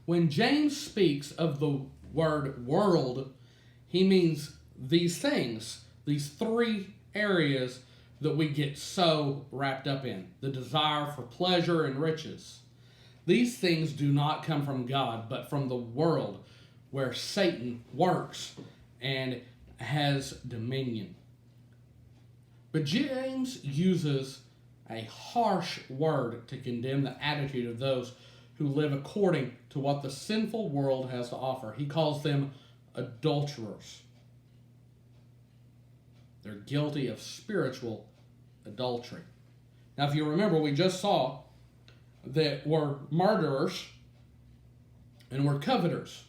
When James speaks of the word world, he means these things, these three areas that we get so wrapped up in: the desire for pleasure and riches. These things do not come from God, but from the world where Satan works and has dominion. But James uses a harsh word to condemn the attitude of those who live according to what the sinful world has to offer. He calls them adulterers. They're guilty of spiritual adultery. Now, if you remember, we just saw that we're murderers and we're coveters.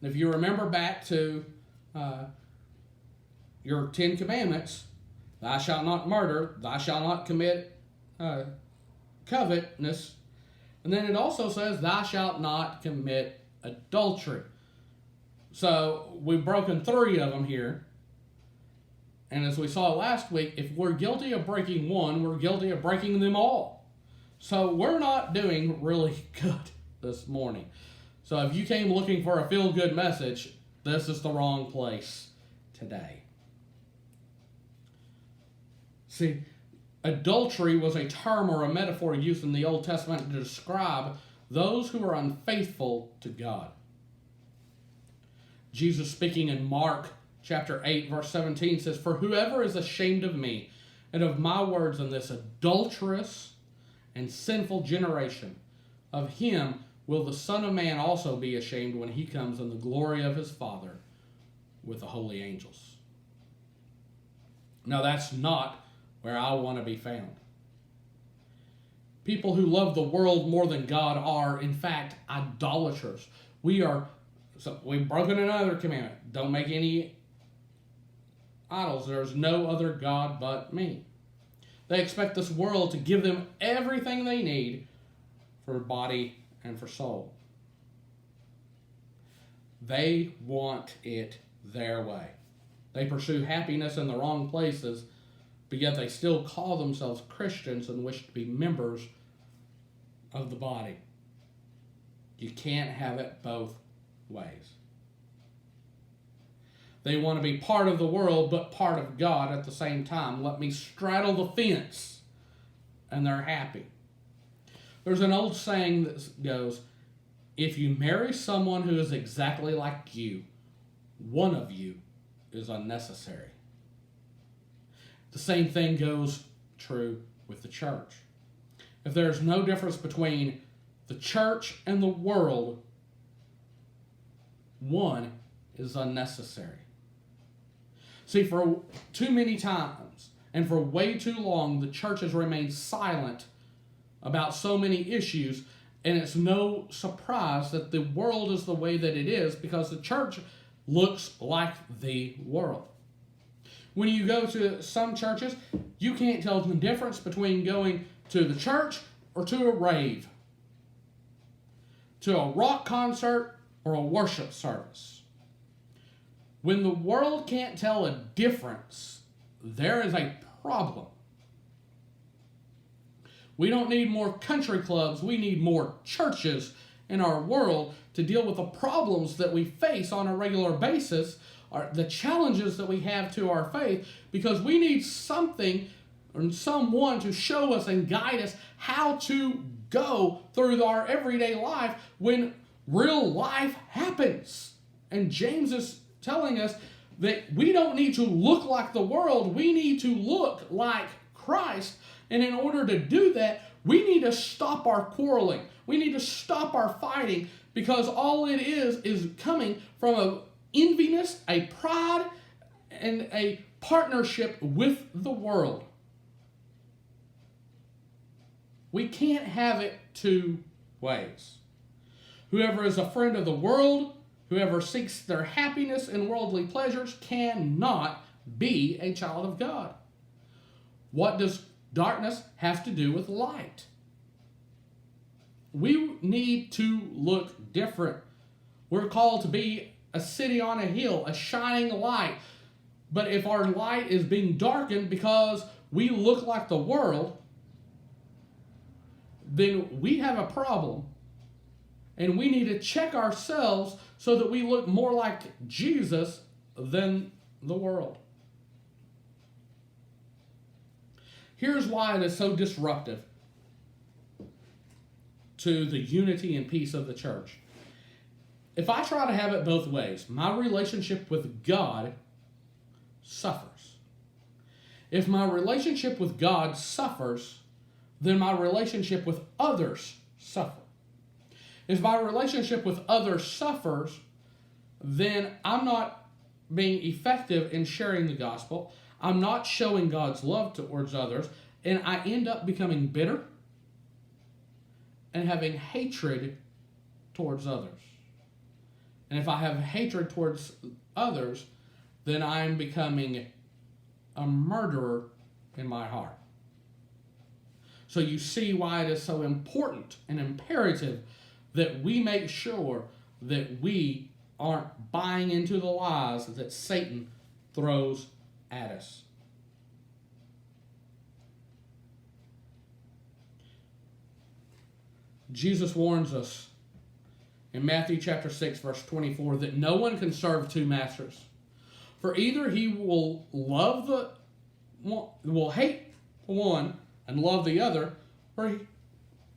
And if you remember back to your 10 Commandments, thou shalt not murder, thou shalt not commit covetousness, and then it also says thou shalt not commit adultery. So we've broken 3 of them here. And as we saw last week, if we're guilty of breaking one, we're guilty of breaking them all. So we're not doing really good this morning. So if you came looking for a feel-good message, this is the wrong place today. See, adultery was a term or a metaphor used in the Old Testament to describe those who are unfaithful to God. Jesus, speaking in Mark chapter 8, verse 17, says, "For whoever is ashamed of me and of my words in this adulterous and sinful generation, of him will the Son of Man also be ashamed when he comes in the glory of his Father with the holy angels." Now that's not where I want to be found. People who love the world more than God are, in fact, idolaters. We've broken another commandment. Don't make any idols. There's no other God but me. They expect this world to give them everything they need for body and for soul. They want it their way. They pursue happiness in the wrong places, but yet they still call themselves Christians and wish to be members of the body. You can't have it both ways. They want to be part of the world, but part of God at the same time. Let me straddle the fence, and they're happy. There's an old saying that goes, if you marry someone who is exactly like you, one of you is unnecessary. The same thing goes true with the church. If there's no difference between the church and the world, one is unnecessary. See, for too many times and for way too long, the church has remained silent about so many issues, and it's no surprise that the world is the way that it is because the church looks like the world. When you go to some churches, you can't tell the difference between going to the church or to a rave, to a rock concert or a worship service. When the world can't tell a difference, there is a problem. We don't need more country clubs. We need more churches in our world to deal with the problems that we face on a regular basis, or the challenges that we have to our faith, because we need something or someone to show us and guide us how to go through our everyday life when real life happens. And James is telling us that we don't need to look like the world. We need to look like Christ. And in order to do that, we need to stop our quarreling. We need to stop our fighting, because all it is coming from a enviness, a pride, and a partnership with the world. We can't have it two ways. Whoever is a friend of the world, whoever seeks their happiness in worldly pleasures, cannot be a child of God. What does darkness have to do with light? We need to look different. We're called to be a city on a hill, a shining light. But if our light is being darkened because we look like the world, then we have a problem. And we need to check ourselves so that we look more like Jesus than the world. Here's why it is so disruptive to the unity and peace of the church. If I try to have it both ways, my relationship with God suffers. If my relationship with God suffers, then my relationship with others suffers. If my relationship with others suffers, then I'm not being effective in sharing the gospel. I'm not showing God's love towards others, and I end up becoming bitter and having hatred towards others. And if I have hatred towards others, then I'm becoming a murderer in my heart. So you see why it is so important and imperative that we make sure that we aren't buying into the lies that Satan throws at us. Jesus warns us in Matthew chapter 6, verse 24, that no one can serve two masters. For either he will hate one and love the other, or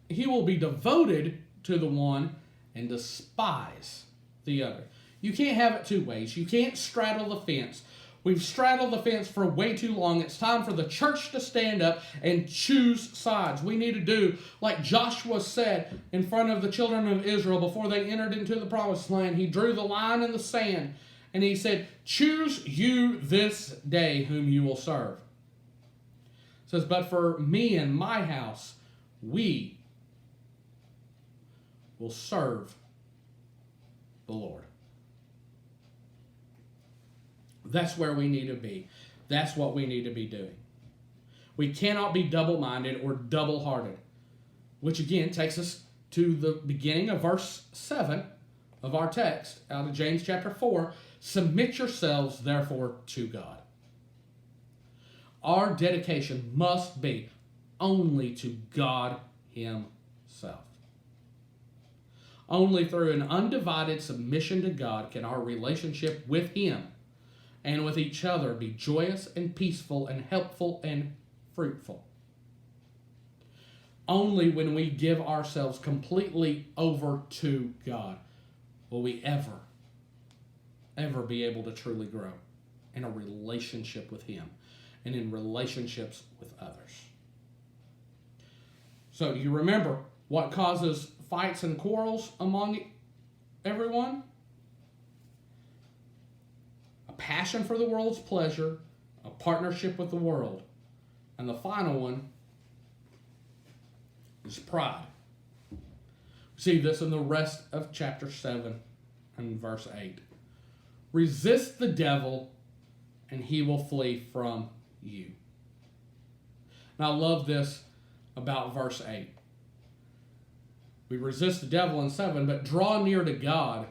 he will be devoted to the one and despise the other. You can't have it two ways. You can't straddle the fence. We've straddled the fence for way too long. It's time for the church to stand up and choose sides. We need to do like Joshua said in front of the children of Israel before they entered into the promised land. He drew the line in the sand and he said, "Choose you this day whom you will serve." It says, "But for me and my house, we will serve the Lord." That's where we need to be. That's what we need to be doing. We cannot be double-minded or double-hearted, which again takes us to the beginning of verse 7 of our text out of James chapter 4. Submit yourselves, therefore, to God. Our dedication must be only to God Himself. Only through an undivided submission to God can our relationship with Him and with each other be joyous and peaceful and helpful and fruitful. Only when we give ourselves completely over to God will we ever be able to truly grow in a relationship with Him and in relationships with others. So do you remember what causes fights and quarrels among everyone? A passion for the world's pleasure, a partnership with the world, and the final one is pride. We see this in the rest of chapter 7 and verse 8. Resist the devil, and he will flee from you. And I love this about verse 8. We resist the devil in 7, but draw near to God,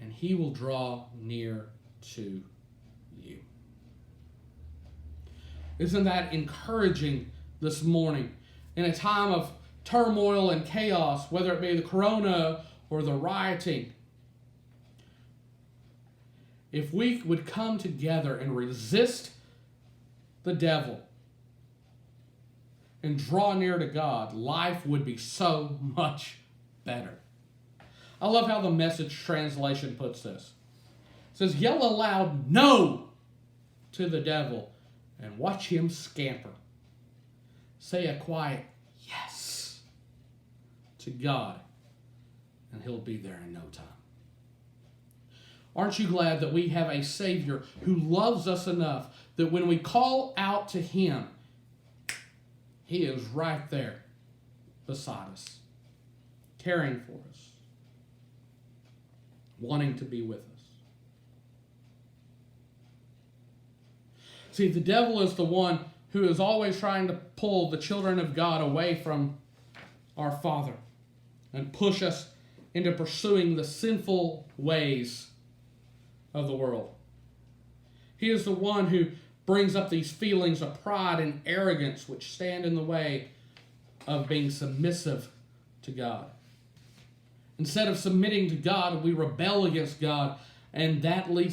and He will draw near to you. Isn't that encouraging this morning? In a time of turmoil and chaos, whether it be the corona or the rioting, if we would come together and resist the devil and draw near to God, life would be so much better. I love how the Message translation puts this. It says, yell aloud no to the devil and watch him scamper. Say a quiet yes to God and He'll be there in no time. Aren't you glad that we have a Savior who loves us enough that when we call out to Him, He is right there beside us, caring for us, wanting to be with us. See, the devil is the one who is always trying to pull the children of God away from our Father and push us into pursuing the sinful ways of the world. He is the one who brings up these feelings of pride and arrogance which stand in the way of being submissive to God. Instead of submitting to God, we rebel against God, and that leads